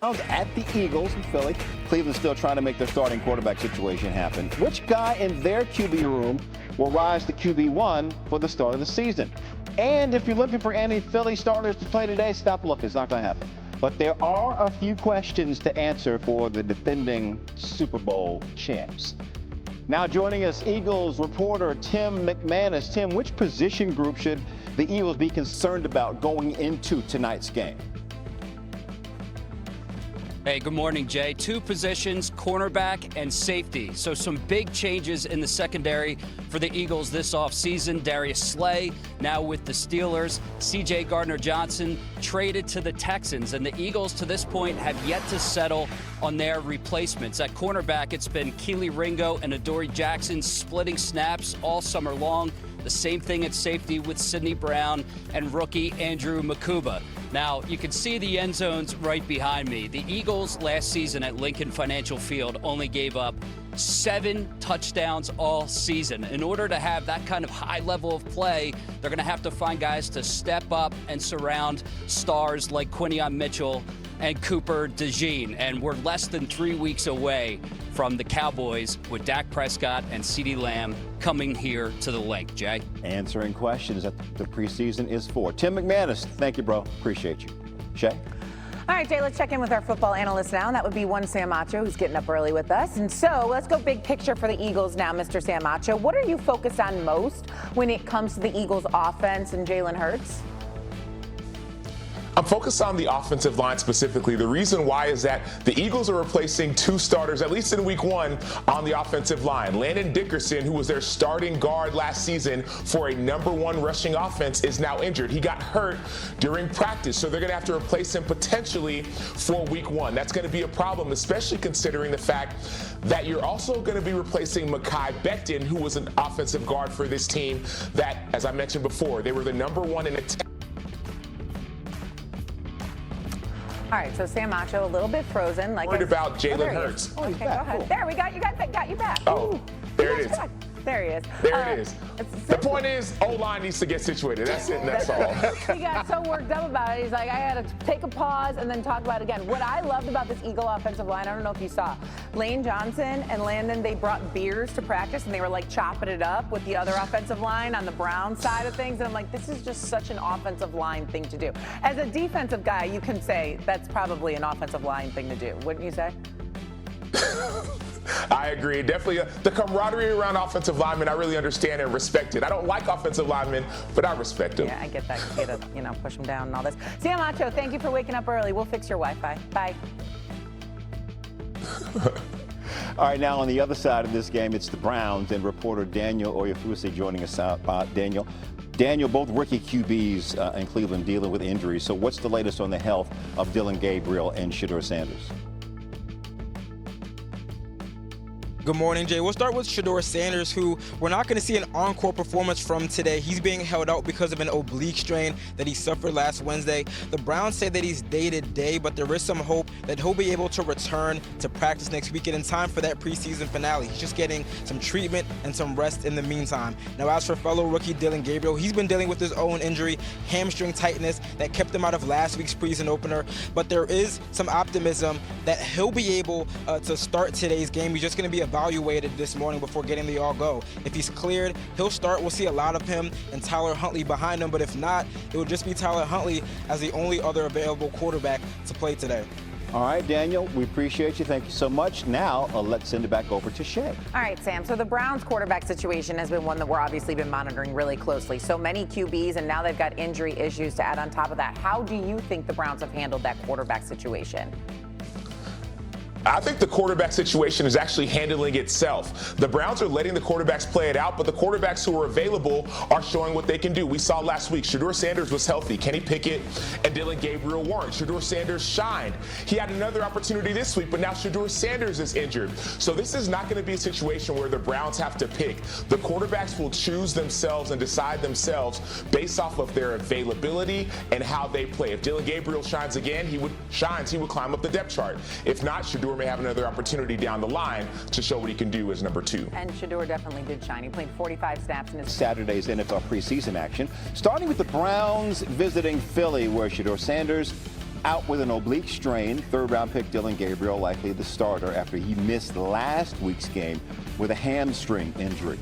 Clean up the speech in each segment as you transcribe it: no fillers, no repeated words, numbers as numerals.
At the Eagles in Philly. Cleveland's still trying to make their starting quarterback situation happen. Which guy in their QB room will rise to QB1 for the start of the season? And if you're looking for any Philly starters to play today, stop looking. It's not going to happen. But there are a few questions to answer for the defending Super Bowl champs. Now joining us, Eagles reporter Tim McManus. Tim, which position group should the Eagles be concerned about going into tonight's game? Hey, good morning, Jay. Two positions, cornerback and safety. So some big changes in the secondary for the Eagles this offseason. Darius Slay now with the Steelers. C.J. Gardner-Johnson traded to the Texans. And the Eagles to this point have yet to settle on their replacements. At cornerback, it's been Keely Ringo and Adoree Jackson splitting snaps all summer long. The same thing at safety with Sidney Brown and rookie Andrew Makuba. Now, you can see the end zones right behind me. The Eagles last season at Lincoln Financial Field only gave up 7 touchdowns all season. In order to have that kind of high level of play, they're going to have to find guys to step up and surround stars like Quinyon Mitchell and Cooper DeJean. And we're less than 3 weeks away from the Cowboys with Dak Prescott and CeeDee Lamb coming here to the link. Jay? Answering questions that the preseason is for. Tim McManus, thank you, bro. Appreciate you. Shay? All right, Jay, let's check in with our football analyst now, and that would be one Sam Macho, who's getting up early with us. And so let's go big picture for the Eagles now, Mr. Sam Macho. What are you focused on most when it comes to the Eagles offense and Jalen Hurts? I'm focused on the offensive line specifically. The reason why is that the Eagles are replacing 2 starters, at least in week 1, on the offensive line. Landon Dickerson, who was their starting guard last season for a #1 rushing offense, is now injured. He got hurt during practice, so they're going to have to replace him potentially for week 1. That's going to be a problem, especially considering the fact that you're also going to be replacing Mekhi Becton, who was an offensive guard for this team that, as I mentioned before, they were the #1 in attack. All right, so Sam Macho, a little bit frozen. Worried about Jalen Hurts. Okay, go ahead. Cool. There, we got you back. Oh, Ooh, there it is. There he is. There it is. The point is, O-line needs to get situated. That's it, and that's all. He got so worked up about it. He's like, I had to take a pause and then talk about it again. What I loved about this Eagle offensive line, I don't know if you saw, Lane Johnson and Landon, they brought beers to practice, and they were like chopping it up with the other offensive line on the Brown side of things. And I'm like, this is just such an offensive line thing to do. As a defensive guy, you can say that's probably an offensive line thing to do, wouldn't you say? I agree. Definitely the camaraderie around offensive linemen, I really understand and respect it. I don't like offensive linemen, but I respect them. Yeah, I get that. You get to, push them down and all this. Sam Macho, thank you for waking up early. We'll fix your Wi-Fi. Bye. All right, now on the other side of this game, it's the Browns and reporter Daniel Oyefuse joining us out. Daniel, both rookie QBs in Cleveland dealing with injuries. So what's the latest on the health of Dillon Gabriel and Shedeur Sanders? Good morning, Jay. We'll start with Shedeur Sanders, who we're not going to see an encore performance from today. He's being held out because of an oblique strain that he suffered last Wednesday. The Browns say that he's day-to-day, but there is some hope that he'll be able to return to practice next weekend in time for that preseason finale. He's just getting some treatment and some rest in the meantime. Now, as for fellow rookie Dillon Gabriel, he's been dealing with his own injury, hamstring tightness, that kept him out of last week's preseason opener. But there is some optimism that he'll be able to start today's game. He's just going to be evaluated this morning before getting the all-go. If he's cleared, he'll start. We'll see a lot of him and Tyler Huntley behind him, but if not, it will just be Tyler Huntley as the only other available quarterback to play today. All right, Daniel, we appreciate you. Thank you so much. Now, let's send it back over to Shay. All right, Sam. So the Browns quarterback situation has been one that we're obviously been monitoring really closely. So many QBs, and now they've got injury issues to add on top of that. How do you think the Browns have handled that quarterback situation? I think the quarterback situation is actually handling itself. The Browns are letting the quarterbacks play it out, but the quarterbacks who are available are showing what they can do. We saw last week, Shedeur Sanders was healthy. Kenny Pickett and Dillon Gabriel weren't. Shedeur Sanders shined. He had another opportunity this week, but now Shedeur Sanders is injured. So this is not going to be a situation where the Browns have to pick. The quarterbacks will choose themselves and decide themselves based off of their availability and how they play. If Dillon Gabriel shines again, he would climb up the depth chart. If not, Shedeur may have another opportunity down the line to show what he can do as number 2. And Shedeur definitely did shine. He played 45 snaps in his Saturday's NFL preseason action, starting with the Browns visiting Philly, where Shedeur Sanders out with an oblique strain. Third-round pick Dillon Gabriel likely the starter after he missed last week's game with a hamstring injury.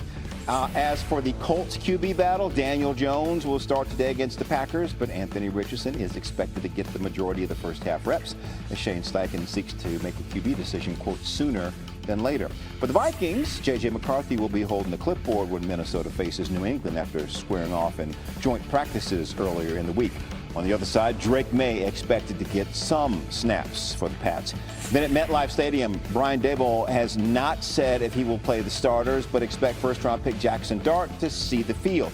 As for the Colts QB battle, Daniel Jones will start today against the Packers, but Anthony Richardson is expected to get the majority of the first half reps as Shane Steichen seeks to make a QB decision, quote, sooner than later. For the Vikings, J.J. McCarthy will be holding the clipboard when Minnesota faces New England after squaring off in joint practices earlier in the week. On the other side, Drake May expected to get some snaps for the Pats. Then at MetLife Stadium, Brian Daboll has not said if he will play the starters, but expect first-round pick Jaxson to see the field.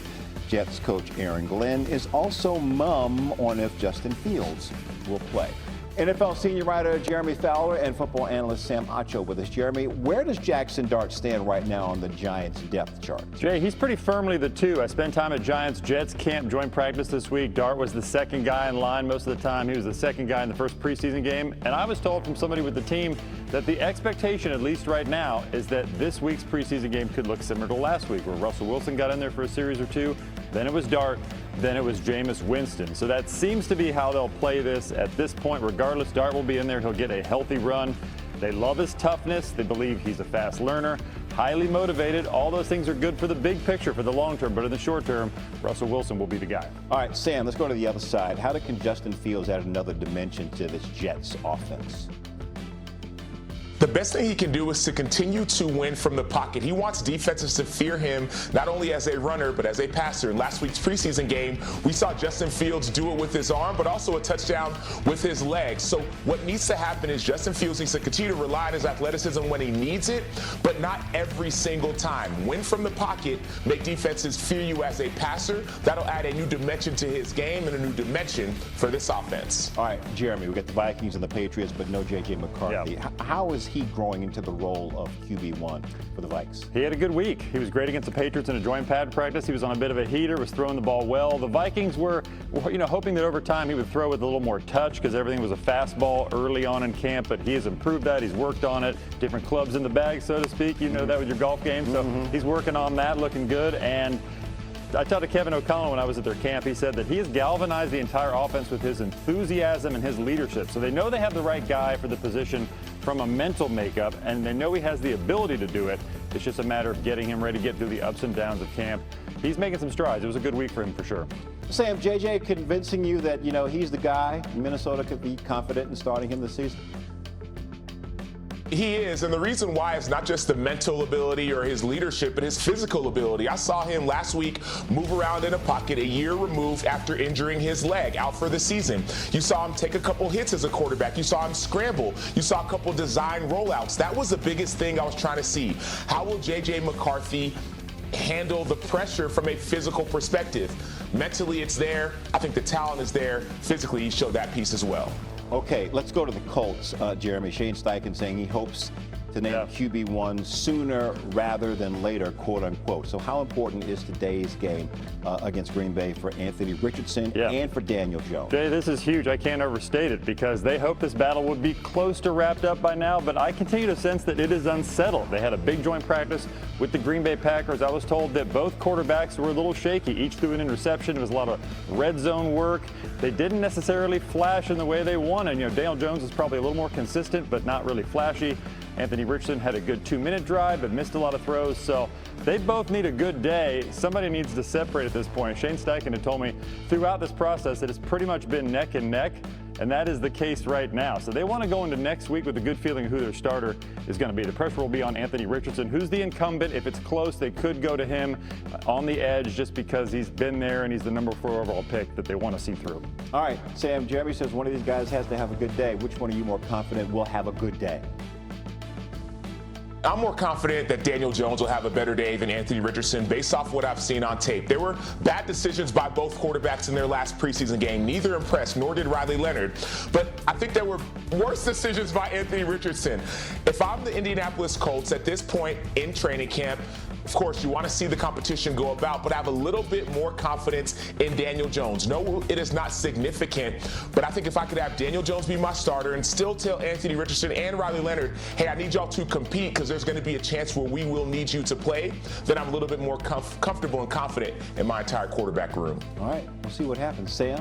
Jets coach Aaron Glenn is also mum on if Justin Fields will play. NFL senior writer Jeremy Fowler and football analyst Sam Macho with us. Jeremy, where does Jaxson stand right now on the Giants depth chart? Jay, he's pretty firmly the 2. I spent time at Giants-Jets camp, joint practice this week. Dart was the second guy in line most of the time. He was the second guy in the first preseason game. And I was told from somebody with the team that the expectation, at least right now, is that this week's preseason game could look similar to last week, where Russell Wilson got in there for a series or two. Then it was Dart. Then it was Jameis Winston. So that seems to be how they'll play this at this point. Regardless, Dart will be in there. He'll get a healthy run. They love his toughness. They believe he's a fast learner, highly motivated. All those things are good for the big picture, for the long term. But in the short term, Russell Wilson will be the guy. All right, Sam, let's go to the other side. How can Justin Fields add another dimension to this Jets offense? The best thing he can do is to continue to win from the pocket. He wants defenses to fear him not only as a runner but as a passer. In last week's preseason game, we saw Justin Fields do it with his arm but also a touchdown with his legs. So what needs to happen is Justin Fields needs to continue to rely on his athleticism when he needs it, but not every single time. Win from the pocket, make defenses fear you as a passer. That'll add a new dimension to his game and a new dimension for this offense. All right, Jeremy, we got the Vikings and the Patriots, but no J.J. McCarthy. Yeah. How is he growing into the role of QB1 for the Vikes? He had a good week. He was great against the Patriots in a joint pad practice. He was on a bit of a heater, was throwing the ball well. The Vikings were, hoping that over time he would throw with a little more touch because everything was a fastball early on in camp, but he has improved that. He's worked on it. Different clubs in the bag, so to speak. You know that with your golf game. So he's working on that, looking good. And I talked to Kevin O'Connell when I was at their camp. He said that he has galvanized the entire offense with his enthusiasm and his leadership. So they know they have the right guy for the position from a mental makeup, and they know he has the ability to do it. It's just a matter of getting him ready to get through the ups and downs of camp. He's making some strides. It was a good week for him for sure. Sam, J.J. convincing you that, he's the guy, Minnesota could be confident in starting him this season? He is, and the reason why is not just the mental ability or his leadership, but his physical ability. I saw him last week move around in a pocket a year removed after injuring his leg, out for the season. You saw him take a couple hits as a quarterback. You saw him scramble. You saw a couple design rollouts. That was the biggest thing I was trying to see. How will J.J. McCarthy handle the pressure from a physical perspective? Mentally, it's there. I think the talent is there. Physically, he showed that piece as well. Okay, let's go to the Colts, Jeremy. Shane Steichen saying he hopes to name QB1 sooner rather than later, quote unquote. So how important is today's game against Green Bay for Anthony Richardson and for Daniel Jones? Jay, this is huge. I can't overstate it because they hope this battle would be close to wrapped up by now, but I continue to sense that it is unsettled. They had a big joint practice with the Green Bay Packers. I was told that both quarterbacks were a little shaky. Each threw an interception. It was a lot of red zone work. They didn't necessarily flash in the way they wanted. Daniel Jones is probably a little more consistent, but not really flashy. Anthony Richardson had a good 2-minute drive, but missed a lot of throws. So they both need a good day. Somebody needs to separate at this point. Shane Steichen had told me throughout this process that it's pretty much been neck and neck, and that is the case right now. So they want to go into next week with a good feeling of who their starter is going to be. The pressure will be on Anthony Richardson, who's the incumbent. If it's close, they could go to him on the edge just because he's been there and he's the number 4 overall pick that they want to see through. All right, Sam, Jeremy says one of these guys has to have a good day. Which one are you more confident will have a good day? I'm more confident that Daniel Jones will have a better day than Anthony Richardson based off what I've seen on tape. There were bad decisions by both quarterbacks in their last preseason game. Neither impressed, nor did Riley Leonard. But I think there were worse decisions by Anthony Richardson. If I'm the Indianapolis Colts at this point in training camp, of course, you want to see the competition go about, but I have a little bit more confidence in Daniel Jones. No, it is not significant, but I think if I could have Daniel Jones be my starter and still tell Anthony Richardson and Riley Leonard, hey, I need y'all to compete because there's going to be a chance where we will need you to play, then I'm a little bit more comfortable and confident in my entire quarterback room. All right, we'll see what happens. Sam?